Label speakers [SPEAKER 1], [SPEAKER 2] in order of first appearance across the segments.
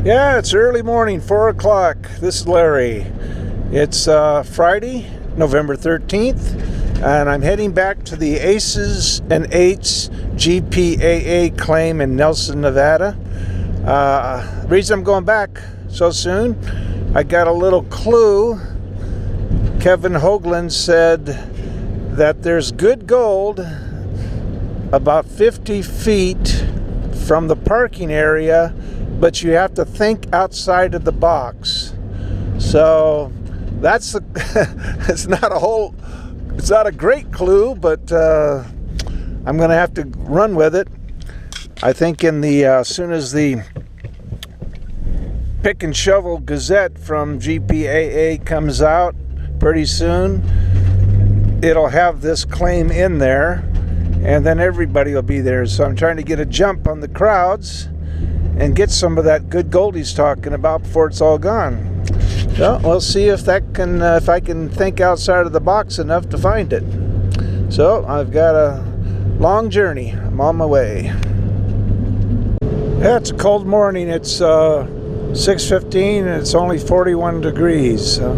[SPEAKER 1] Yeah, it's early morning, 4 o'clock. This is Larry. It's Friday, November 13th, and I'm heading back to the Aces and Eights GPAA claim in Nelson, Nevada. The reason I'm going back so soon, I got a little clue. Kevin Hoagland said that there's good gold about 50 feet from the parking area, but you have to think outside of the box. So that's it's not a great clue, but I'm gonna have to run with it. I think as soon as the Pick and Shovel Gazette from GPAA comes out pretty soon, it'll have this claim in there, and then everybody will be there. So I'm trying to get a jump on the crowds and get some of that good gold he's talking about before it's all gone. Well, we'll see if I can think outside of the box enough to find it. So I've got a long journey. I'm on my way. Yeah, it's a cold morning. It's 6:15 and it's only 41 degrees. So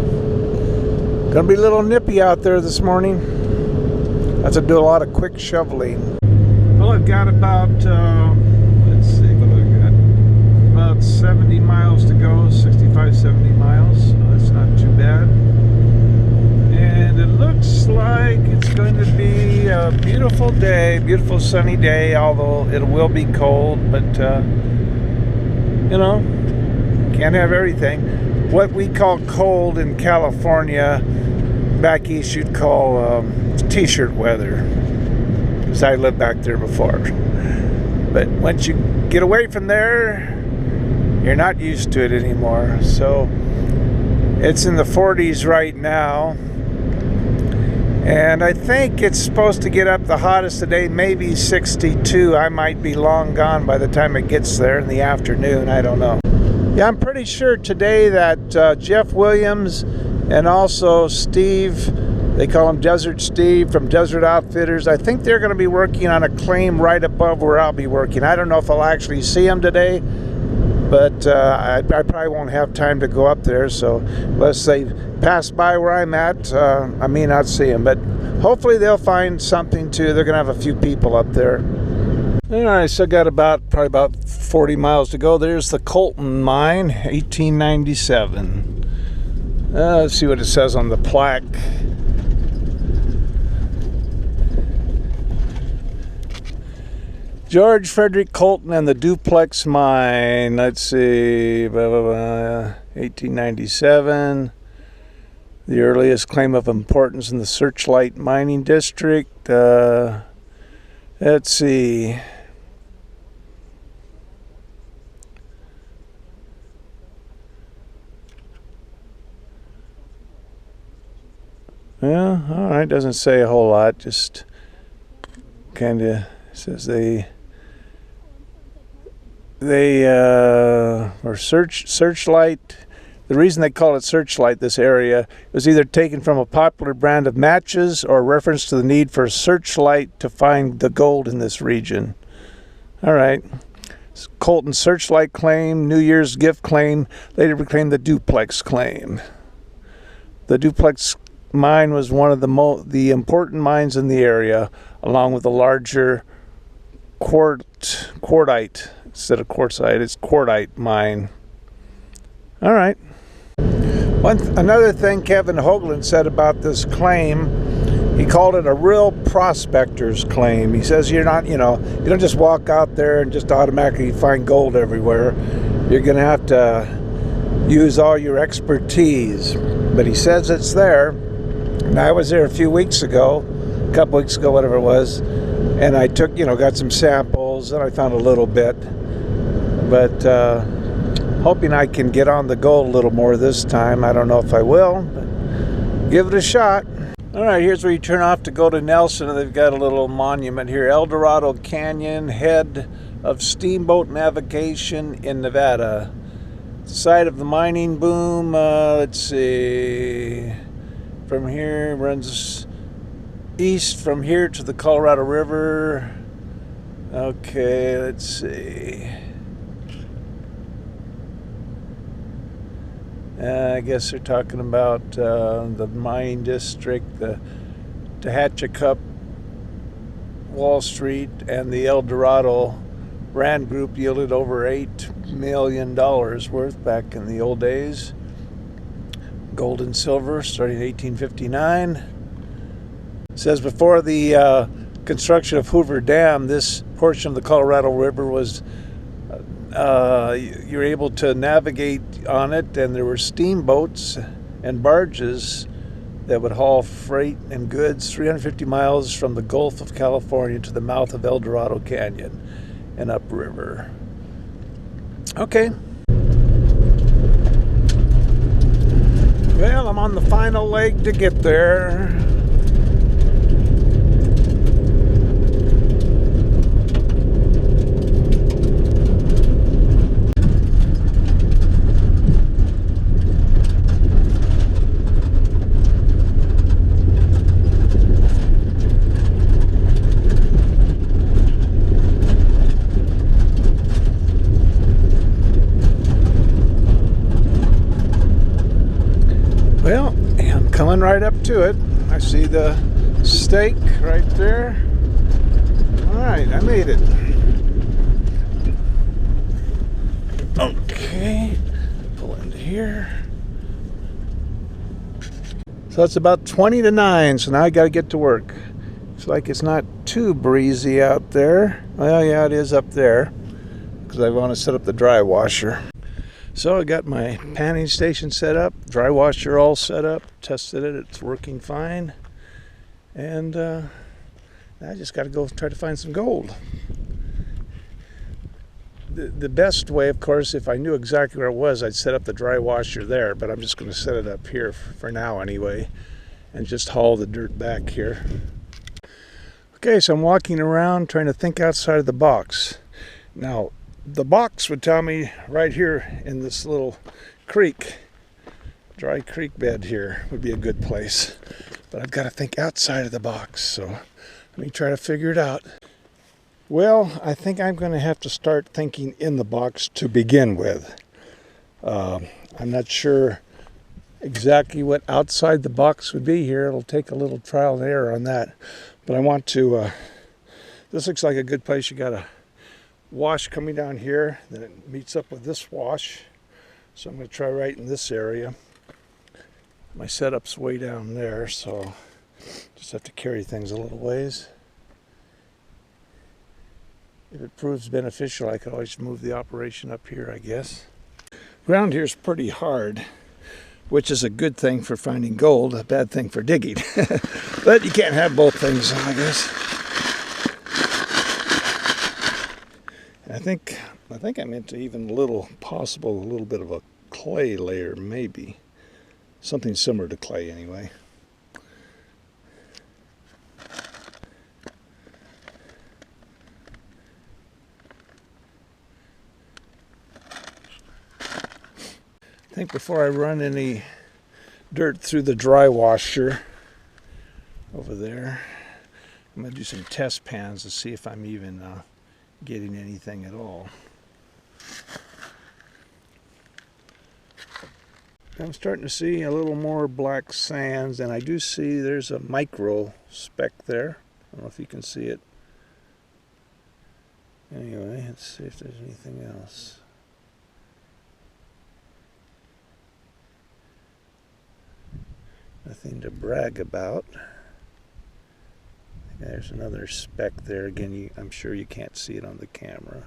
[SPEAKER 1] gonna be a little nippy out there this morning. I have to do a lot of quick shoveling. Well, I've got about let's see what I've got. About 70 miles to go, 65, 70 miles. So that's not too bad. And it looks like it's going to be a beautiful day, beautiful sunny day, although it will be cold, but you know, can't have everything. What we call cold in California, back east you'd call t-shirt weather, because I lived back there before. But once you get away from there, you're not used to it anymore. So it's in the 40s right now, and I think it's supposed to get up the hottest today, maybe 62. I might be long gone by the time it gets there in the afternoon. I don't know. Yeah, I'm pretty sure today that Jeff Williams and also Steve, they call him Desert Steve from Desert Outfitters, I think they're going to be working on a claim right above where I'll be working. I don't know if I'll actually see him today, but I probably won't have time to go up there. So let's say pass by where I'm at, I may not see him, but hopefully they'll find something too. They're going to have a few people up there. All right, so got probably about 40 miles to go. There's the Colton mine, 1897. Let's see what it says on the plaque. George Frederick Colton and the Duplex Mine. Let's see, 1897. The earliest claim of importance in the Searchlight Mining District. Let's see. Well, all right, doesn't say a whole lot, just kind of says they or Searchlight. The reason they call it Searchlight, this area, was either taken from a popular brand of matches or a reference to the need for a searchlight to find the gold in this region. All right. Colton Searchlight claim, New Year's gift claim, later became the Duplex claim. The Duplex mine was one of the important mines in the area, along with the larger quartzite, instead of quartzite, it's quartzite mine. All right. Another thing Kevin Hoagland said about this claim, he called it a real prospector's claim. He says you don't just walk out there and just automatically find gold everywhere. You're going to have to use all your expertise. But he says it's there. And I was there a couple weeks ago, whatever it was, and I got some samples, and I found a little bit. But hoping I can get on the gold a little more this time. I don't know if I will, but give it a shot. All right, here's where you turn off to go to Nelson, and they've got a little monument here, El Dorado Canyon, head of steamboat navigation in Nevada. Site of the mining boom, let's see, from here runs east from here to the Colorado River. Okay, let's see. I guess they're talking about the mining district, the Tehachacup, Wall Street, and the El Dorado Rand Group yielded over $8 million worth back in the old days. Gold and silver starting in 1859. It says before the construction of Hoover Dam, this portion of the Colorado River was you're able to navigate on it, and there were steamboats and barges that would haul freight and goods 350 miles from the Gulf of California to the mouth of El Dorado Canyon and upriver. Okay. Well, I'm on the final leg to get there. Well, I'm coming right up to it. I see the stake right there. All right, I made it. Okay, pull into here. So it's about 20 to 9, so now I got to get to work. Looks like it's not too breezy out there. Well, yeah, it is up there because I want to set up the dry washer. So I got my panning station set up, dry washer all set up, tested it, it's working fine. And I just got to go try to find some gold. The best way, of course, if I knew exactly where it was, I'd set up the dry washer there, but I'm just going to set it up here for now anyway, and just haul the dirt back here. Okay, so I'm walking around trying to think outside of the box. Now, the box would tell me right here in this little creek, dry creek bed here would be a good place. But I've got to think outside of the box, so let me try to figure it out. Well, I think I'm going to have to start thinking in the box to begin with. I'm not sure exactly what outside the box would be here. It'll take a little trial and error on that. But I want to, this looks like a good place. You got a wash coming down here, then it meets up with this wash, so I'm going to try right in this area. My setup's way down there, so just have to carry things a little ways. If it proves beneficial, I could always move the operation up here, I guess. Ground here is pretty hard, which is a good thing for finding gold, a bad thing for digging. But you can't have both things, I guess. I think I'm into even a little bit of a clay layer, maybe. Something similar to clay anyway. I think before I run any dirt through the dry washer over there, I'm going to do some test pans to see if I'm even getting anything at all. I'm starting to see a little more black sands, and I do see there's a micro speck there. I don't know if you can see it. Anyway, let's see if there's anything else. Nothing to brag about. There's another speck there. Again, I'm sure you can't see it on the camera.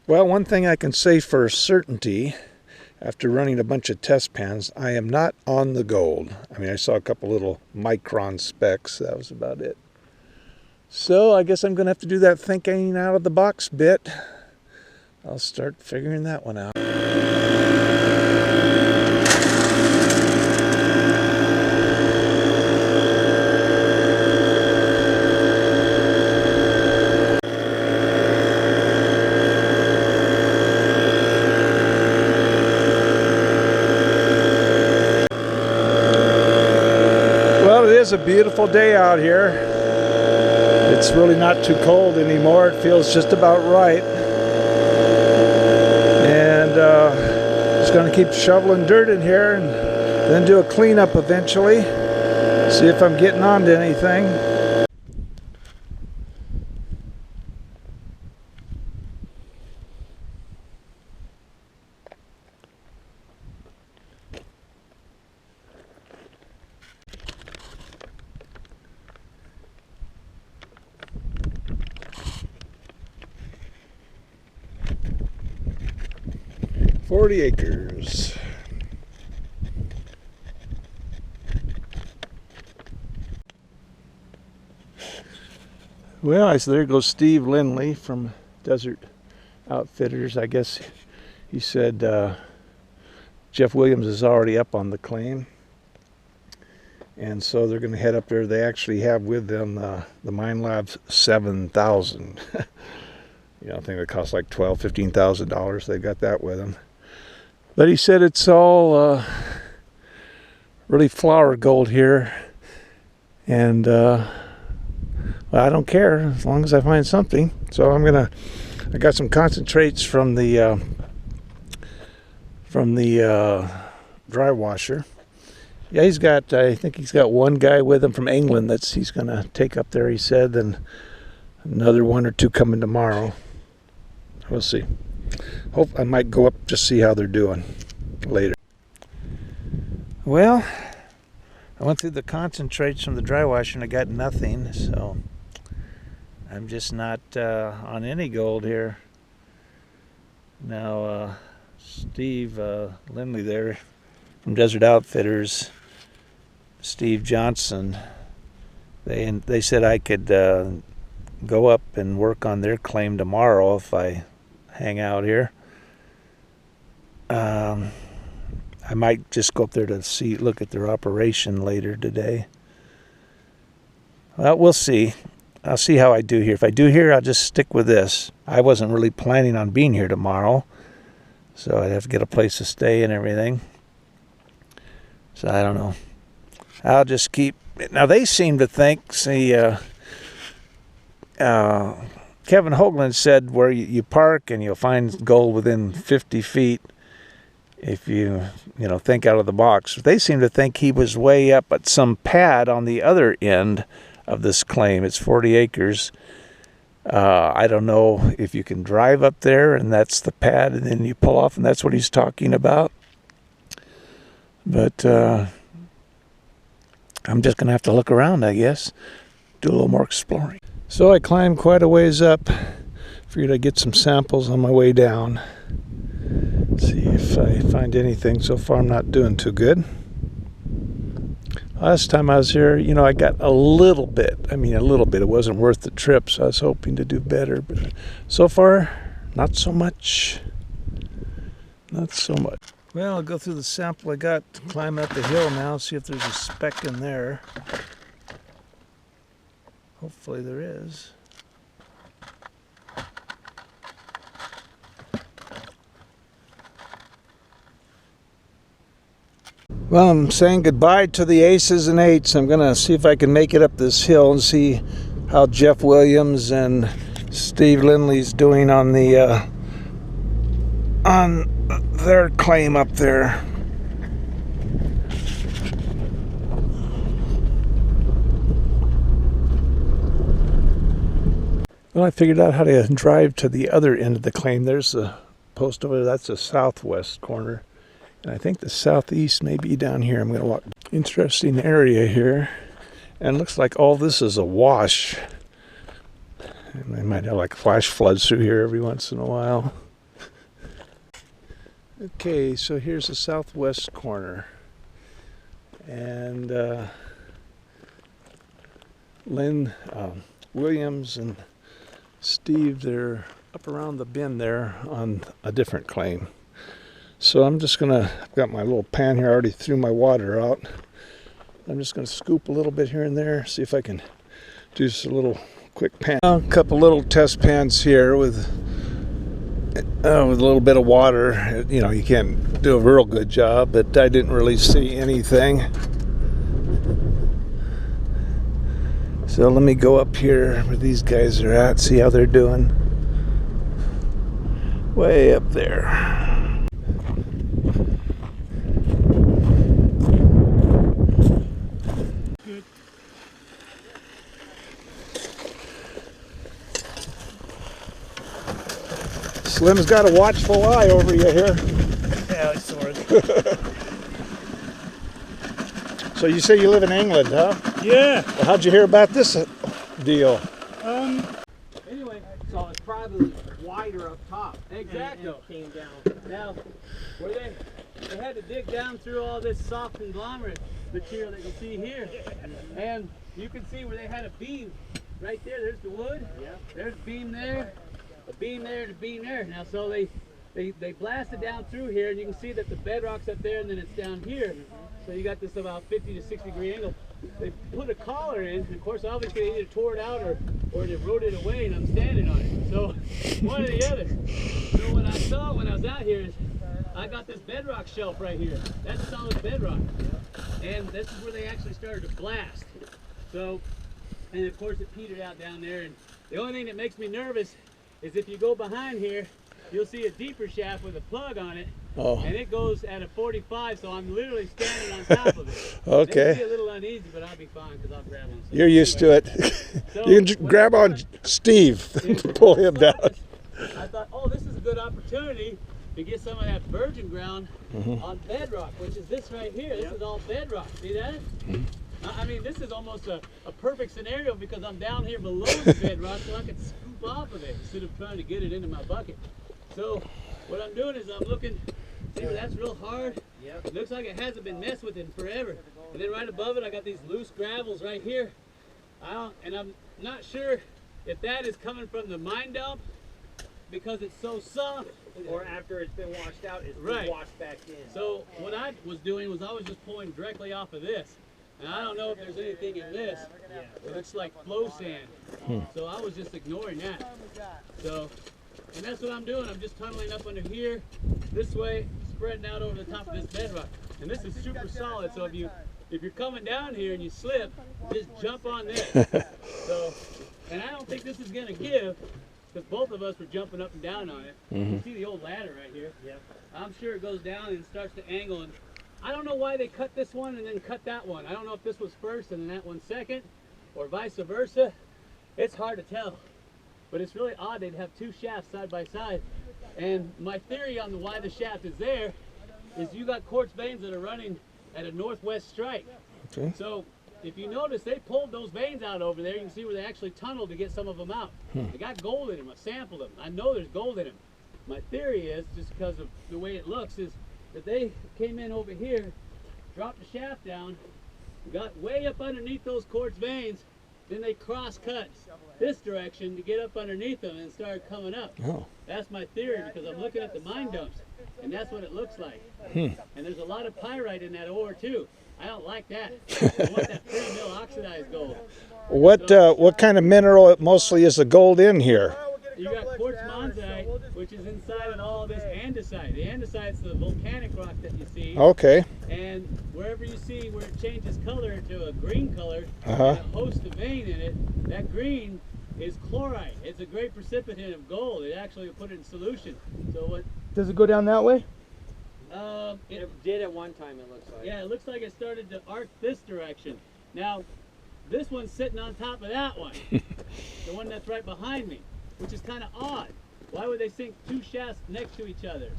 [SPEAKER 1] Well, one thing I can say for certainty, after running a bunch of test pans, I am not on the gold. I mean, I saw a couple little micron specks. That was about it. So I guess I'm going to have to do that thinking out of the box bit. I'll start figuring that one out. is a beautiful day out here. It's really not too cold anymore. It feels just about right. And just going to keep shoveling dirt in here and then do a cleanup eventually. See if I'm getting onto anything. "40 acres. Well, there goes Steve Lindley from Desert Outfitters. I guess he said Jeff Williams is already up on the claim. And so they're going to head up there. They actually have with them the Mine Labs 7000. You know, I think it costs like $12,000, $15,000. They got that with them. But he said it's all really flower gold here. And well, I don't care as long as I find something. So I got some concentrates from the dry washer. Yeah, I think he's got one guy with him from England he's gonna take up there, he said, and another one or two coming tomorrow. We'll see. Hope I might go up just see how they're doing later. Well, I went through the concentrates from the dry washer and I got nothing, so I'm just not on any gold here. Now, Steve Lindley there from Desert Outfitters, Steve Johnson, they said I could go up and work on their claim tomorrow if I hang out here. I might just go up there to look at their operation later today. Well, we'll see. I'll see how I do here. If I do here, I'll just stick with this. I wasn't really planning on being here tomorrow, so I'd have to get a place to stay and everything. So I don't know. I'll just keep. Now they seem to think. See, Kevin Hoagland said where you park and you'll find gold within 50 feet if you think out of the box. They seem to think he was way up at some pad on the other end of this claim. It's 40 acres. I don't know if you can drive up there and that's the pad and then you pull off and that's what he's talking about. But I'm just going to have to look around, I guess. Do a little more exploring. So I climbed quite a ways up. Figured I'd get some samples on my way down. See if I find anything. So far I'm not doing too good. Last time I was here, I got a little bit. I mean, a little bit. It wasn't worth the trip, so I was hoping to do better. But so far, not so much. Not so much. Well, I'll go through the sample I got, climb up the hill now, see if there's a speck in there. Hopefully there is. Well, I'm saying goodbye to the aces and eights. I'm going to see if I can make it up this hill and see how Jeff Williams and Steve Lindley's doing on their claim up there. Well, I figured out how to drive to the other end of the claim. There's the post over there. That's the southwest corner. And I think the southeast may be down here. I'm going to walk. Interesting area here. And it looks like all this is a wash. And they might have like flash floods through here every once in a while. Okay, so here's the southwest corner. And Williams and Steve, they're up around the bend there on a different claim. So I'm just I've got my little pan here, I already threw my water out. I'm just gonna scoop a little bit here and there, see if I can do just a little quick pan. A couple little test pans here with a little bit of water. You can't do a real good job, but I didn't really see anything. So let me go up here where these guys are at, see how they're doing. Way up there. Slim's got a watchful eye over you here.
[SPEAKER 2] Yeah, it's sort of.
[SPEAKER 1] So you say you live in England, huh?
[SPEAKER 2] Yeah.
[SPEAKER 1] Well, how'd you hear about this deal?
[SPEAKER 3] Anyway, so it's probably wider up top. Exactly. And came down. Now, where they had to dig down through all this soft conglomerate material that you see here, and you can see where they had a beam right there. There's the wood. Yeah. There's a beam there, a beam there, and a beam there. Now, so they blasted down through here, and you can see that the bedrock's up there, and then it's down here. So you got this about 50 to 60 degree angle. They put a collar in, and of course, obviously they either tore it out or they wrote it away, and I'm standing on it. So one or the other. So what I saw when I was out here is I got this bedrock shelf right here. That's solid bedrock, and this is where they actually started to blast. So, and of course it petered out down there. And the only thing that makes me nervous is if you go behind here, you'll see a deeper shaft with a plug on it.
[SPEAKER 1] Oh.
[SPEAKER 3] And it goes at a 45, so I'm literally standing on top of it.
[SPEAKER 1] Okay.
[SPEAKER 3] It'll be a little uneasy, but I'll be fine because I'll grab on.
[SPEAKER 1] You're used to it.
[SPEAKER 3] So
[SPEAKER 1] you can grab on Steve and pull him down.
[SPEAKER 3] I thought, oh, this is a good opportunity to get some of that virgin ground on bedrock, which is this right here. This is all bedrock. See that? I mean, this is almost a perfect scenario because I'm down here below the bedrock, so I can scoop off of it instead of trying to get it into my bucket. So what I'm doing is I'm looking. See where that's real hard? Yep. It looks like it hasn't been messed with in forever. And then right above it, I got these loose gravels right here. And I'm not sure if that is coming from the mine dump because it's so soft.
[SPEAKER 2] Or after it's been washed out, it's
[SPEAKER 3] Right.
[SPEAKER 2] been washed back in.
[SPEAKER 3] So what I was doing was I was just pulling directly off of this. And I don't know if there's anything in this. It looks like flow sand. So I was just ignoring that. So, and that's what I'm doing. I'm just tunneling up under here, this way, spreading out over the top of this bedrock. And this is super solid, so if you're coming down here and you slip, just jump on this. So, and I don't think this is gonna give, because both of us were jumping up and down on it. You see the old ladder right here? Yeah. I'm sure it goes down and starts to angle, and I don't know why they cut this one and then cut that one. I don't know if this was first and then that one second, or vice versa. It's hard to tell. But it's really odd they'd have two shafts side by side. And my theory on why the shaft is there is you got quartz veins that are running at a northwest strike. Okay. So if you notice, they pulled those veins out over there. You can see where they actually tunneled to get some of them out. They got gold in them. I sampled them. I know there's gold in them. My theory is, just because of the way it looks, is that they came in over here, dropped the shaft down, got way up underneath those quartz veins, then they cross-cut this direction to get up underneath them and start coming up. Oh. That's my theory because I'm looking at the mine dumps, and that's what it looks like. And there's a lot of pyrite in that ore too. I don't like that. I want that pre-mill oxidized gold.
[SPEAKER 1] What kind of mineral mostly is the gold in here?
[SPEAKER 3] You got quartz monzite, which is inside of all this andesite. The andesite's the volcanic rock that you see.
[SPEAKER 1] Okay.
[SPEAKER 3] And wherever you see where it changes color to a green color, and it hosts a vein in it, that green is chlorite. It's a great precipitant of gold. It actually put it in solution. So what?
[SPEAKER 2] Does it go down that way?
[SPEAKER 3] It did at one time, it looks like. Yeah, it looks like it started to arc this direction. Now, this one's sitting on top of that one, the one that's right behind me, which is kind of odd. Why would they sink two shafts next to each other?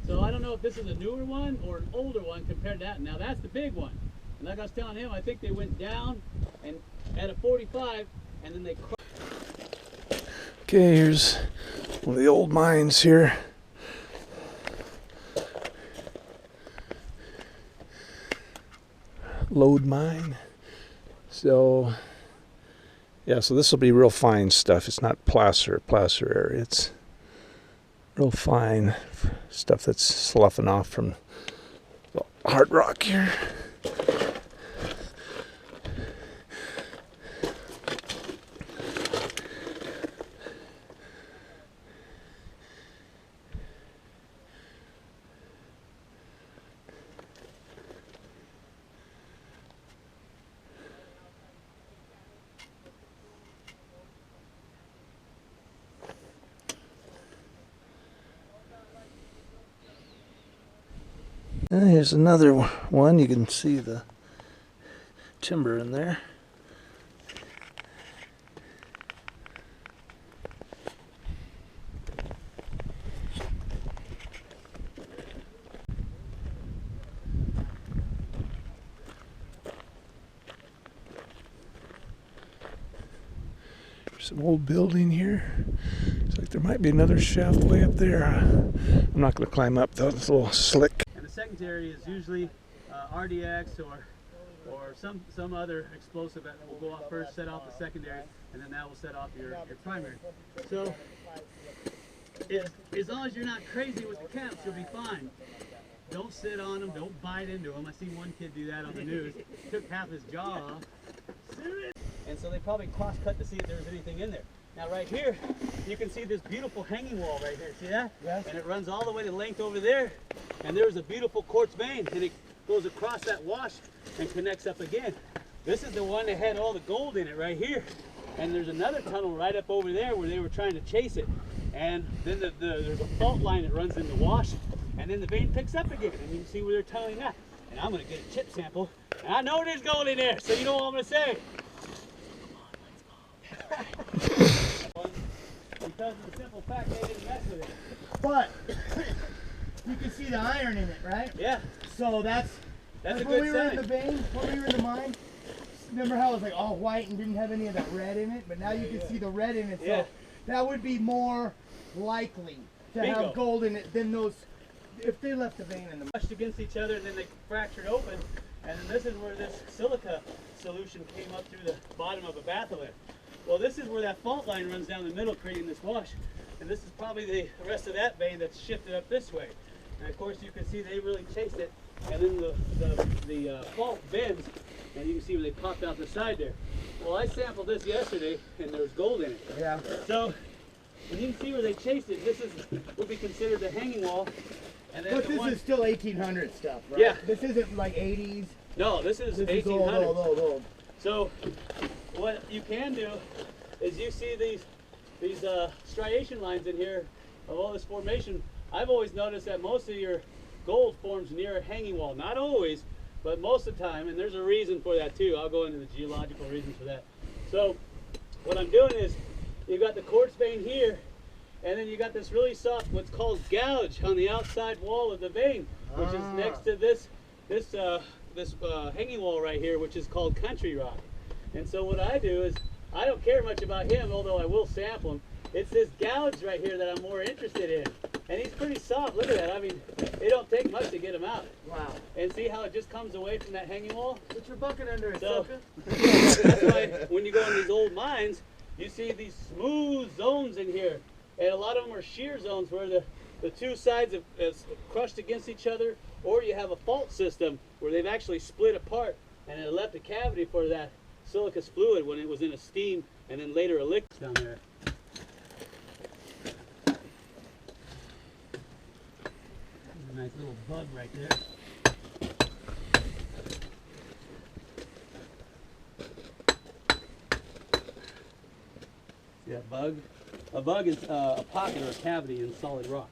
[SPEAKER 3] So I don't know if this is a newer one or an older one compared to that. Now that's the big one. And like I was telling him, I think they went down and at a 45 and then they crossed.
[SPEAKER 1] Okay, here's one of the old mines here. Lode mine. So yeah, so this will be real fine stuff. It's not placer area. It's real fine stuff that's sloughing off from the hard rock here. Here's another one. You can see the timber in there. Some old building here. Looks like there might be another shaft way up there. I'm not going to climb up though, it's a little slick.
[SPEAKER 3] And the secondary is usually RDX or some other explosive that will go off first, set off the secondary, and then that will set off your primary. So as long as you're not crazy with the caps, you'll be fine. Don't sit on them, don't bite into them. I see one kid do that on the news. Took half his jaw off. And so they probably cross-cut to see if there was anything in there. Now right here, you can see this beautiful hanging wall right here. See that?
[SPEAKER 2] Yes.
[SPEAKER 3] And it runs all the way to length over there. And there's a beautiful quartz vein, and it goes across that wash and connects up again. This is the one that had all the gold in it right here. And there's another tunnel right up over there where they were trying to chase it. And then there's a fault line that runs in the wash, and then the vein picks up again. And you can see where they're tunneling that. And I'm gonna get a chip sample. And I know there's gold in there, so you know what I'm gonna say. Because of the simple fact they didn't mess with it.
[SPEAKER 2] But you can see the iron in it, right?
[SPEAKER 3] Yeah.
[SPEAKER 2] So that's
[SPEAKER 3] a
[SPEAKER 2] when
[SPEAKER 3] good
[SPEAKER 2] we were in
[SPEAKER 3] sign.
[SPEAKER 2] the vein, when we were in the mine. Remember how it was like all white and didn't have any of that red in it? But now you can see the red in it. So
[SPEAKER 3] Yeah.
[SPEAKER 2] that would be more likely to
[SPEAKER 3] Bingo.
[SPEAKER 2] have gold in it than those if they left the vein in the mine.
[SPEAKER 3] Pushed against each other, and then they fractured open. And then this is where this silica solution came up through the bottom of a batholith. Well, this is where that fault line runs down the middle, creating this wash. And this is probably the rest of that vein that's shifted up this way. And of course, you can see they really chased it. And then the fault bends, and you can see where they popped out the side there. Well, I sampled this yesterday, and there was gold in it.
[SPEAKER 2] Yeah.
[SPEAKER 3] So, and you can see where they chased it. This would be considered the hanging wall. And then
[SPEAKER 2] But
[SPEAKER 3] the
[SPEAKER 2] this
[SPEAKER 3] one,
[SPEAKER 2] is still 1800 stuff, right?
[SPEAKER 3] Yeah.
[SPEAKER 2] This isn't like 80s.
[SPEAKER 3] no, this is
[SPEAKER 2] This
[SPEAKER 3] 1800.
[SPEAKER 2] is old.
[SPEAKER 3] So what you can do is you see these striation lines in here of all this formation. I've always noticed that most of your gold forms near a hanging wall. Not always, but most of the time, and there's a reason for that too. I'll go into the geological reasons for that. So what I'm doing is you've got the quartz vein here, and then you got this really soft, what's called gouge on the outside wall of the vein, which is next to this hanging wall right here, which is called country rock. And so what I do is, I don't care much about him, although I will sample him. It's this gouge right here that I'm more interested in. And he's pretty soft, look at that. I mean, it don't take much to get him out.
[SPEAKER 2] Wow.
[SPEAKER 3] And see how it just comes away from that hanging wall?
[SPEAKER 2] Put your bucket under it,
[SPEAKER 3] So-
[SPEAKER 2] sucker.
[SPEAKER 3] That's why when you go in these old mines, you see these smooth zones in here. And a lot of them are shear zones where the two sides have crushed against each other, or you have a fault system where they've actually split apart and it left a cavity for that silicous fluid when it was in a steam and then later a liquid down there. There's a nice little bug right there. See that bug? A bug is a pocket or a cavity in solid rock.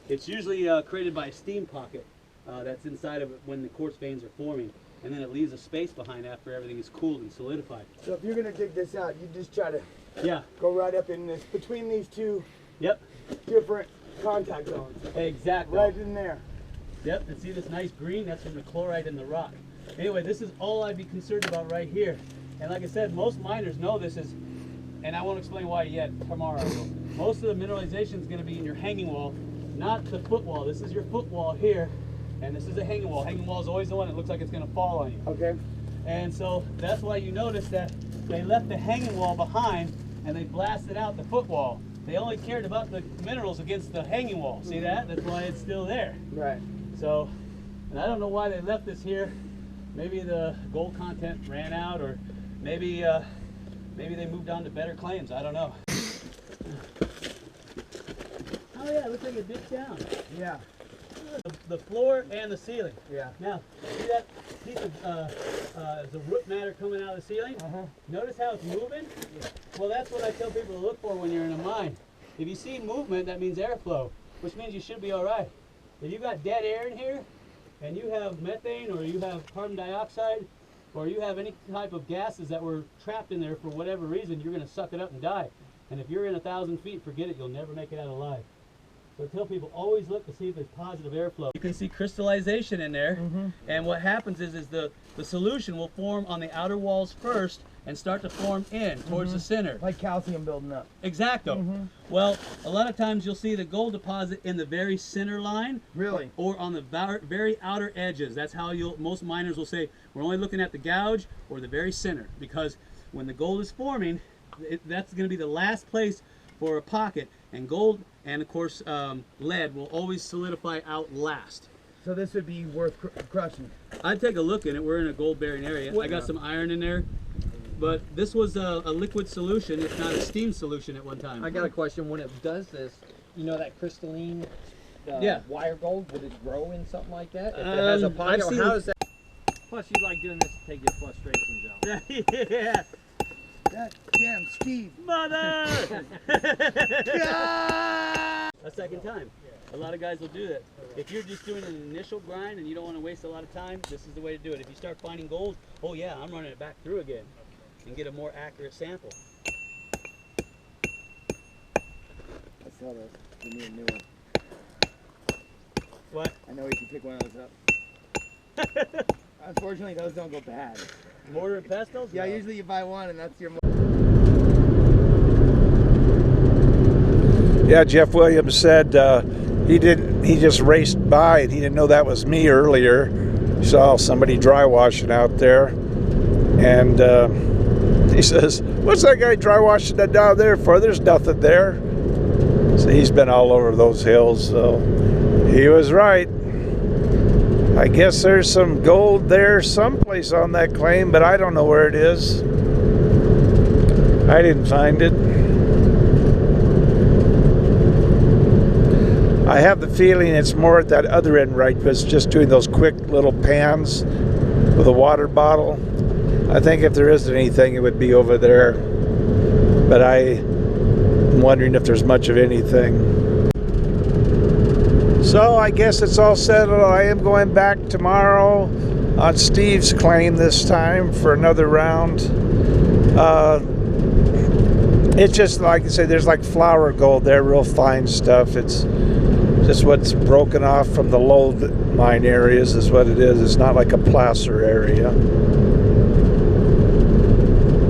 [SPEAKER 3] It's usually created by a steam pocket that's inside of it when the quartz veins are forming, and then it leaves a space behind after everything is cooled and solidified.
[SPEAKER 2] So if you're gonna dig this out, you just try to
[SPEAKER 3] Yeah.
[SPEAKER 2] go right up in this, between these two
[SPEAKER 3] Yep.
[SPEAKER 2] different contact zones.
[SPEAKER 3] Exactly.
[SPEAKER 2] Right in there.
[SPEAKER 3] Yep. And see this nice green? That's from the chloride in the rock. Anyway, this is all I'd be concerned about right here. And like I said, most miners know this is, and I won't explain why yet, tomorrow I will. Most of the mineralization is going to be in your hanging wall, not the foot wall. This is your foot wall here, and this is a hanging wall. Hanging wall is always the one that looks like it's going to fall on you.
[SPEAKER 2] Okay.
[SPEAKER 3] And so that's why you notice that they left the hanging wall behind and they blasted out the foot wall. They only cared about the minerals against the hanging wall. See that? That's why it's still there.
[SPEAKER 2] Right.
[SPEAKER 3] So, and I don't know why they left this here. Maybe the gold content ran out, or maybe maybe they moved on to better claims. I don't know. Oh yeah, it looks like it dipped down.
[SPEAKER 2] Yeah.
[SPEAKER 3] The floor and the ceiling.
[SPEAKER 2] Yeah.
[SPEAKER 3] Now, see that piece of the root matter coming out of the ceiling? Notice how it's moving? Yeah. Well, that's what I tell people to look for when you're in a mine. If you see movement, that means airflow, which means you should be all right. If you've got dead air in here, and you have methane or you have carbon dioxide or you have any type of gases that were trapped in there for whatever reason, you're going to suck it up and die. And if you're in 1,000 feet, forget it, you'll never make it out alive. So I tell people, always look to see if there's positive airflow. You can see crystallization in there, and what happens is the solution will form on the outer walls first and start to form in towards the center.
[SPEAKER 2] Like calcium building up.
[SPEAKER 3] Exacto. Well, a lot of times you'll see the gold deposit in the very center line.
[SPEAKER 2] Really?
[SPEAKER 3] Or on the very outer edges. That's how most miners will say, we're only looking at the gouge or the very center. Because when the gold is forming, that's going to be the last place for a pocket. And gold and, of course, lead will always solidify out last.
[SPEAKER 2] So this would be worth crushing.
[SPEAKER 3] I'd take a look in it. We're in a gold bearing area. I got some iron in there. But this was a liquid solution, if not a steam solution at one time.
[SPEAKER 4] I got a question. When it does this, you know that crystalline wire gold, would it grow in something like that? If it has a pocket, or how does that?
[SPEAKER 5] Plus, you like doing this to take your frustrations out.
[SPEAKER 3] Yeah.
[SPEAKER 2] God damn, Steve.
[SPEAKER 3] Mother! A second time. A lot of guys will do that. If you're just doing an initial grind and you don't want to waste a lot of time, this is the way to do it. If you start finding gold, oh yeah, I'm running it back through again and get a more accurate sample.
[SPEAKER 2] I saw this. Give me a new one.
[SPEAKER 3] What?
[SPEAKER 2] I know we can pick one of those up. Unfortunately, those don't go bad.
[SPEAKER 3] Mortar and pestles?
[SPEAKER 2] Yeah,
[SPEAKER 3] No.
[SPEAKER 2] usually you buy one and that's your...
[SPEAKER 1] Yeah, Jeff Williams said he just raced by and he didn't know that was me earlier. He saw somebody dry washing out there, and he says, "What's that guy dry washing that down there for? There's nothing there." So he's been all over those hills, so he was right. I guess there's some gold there someplace on that claim, but I don't know where it is. I didn't find it. I have the feeling it's more at that other end, right? Because just doing those quick little pans with a water bottle. I think if there isn't anything, it would be over there. But I'm wondering if there's much of anything. So I guess it's all settled. I am going back tomorrow on Steve's claim this time for another round. It's just like I say, there's like flour gold there, real fine stuff. It's just what's broken off from the low mine areas is what it is. It's not like a placer area.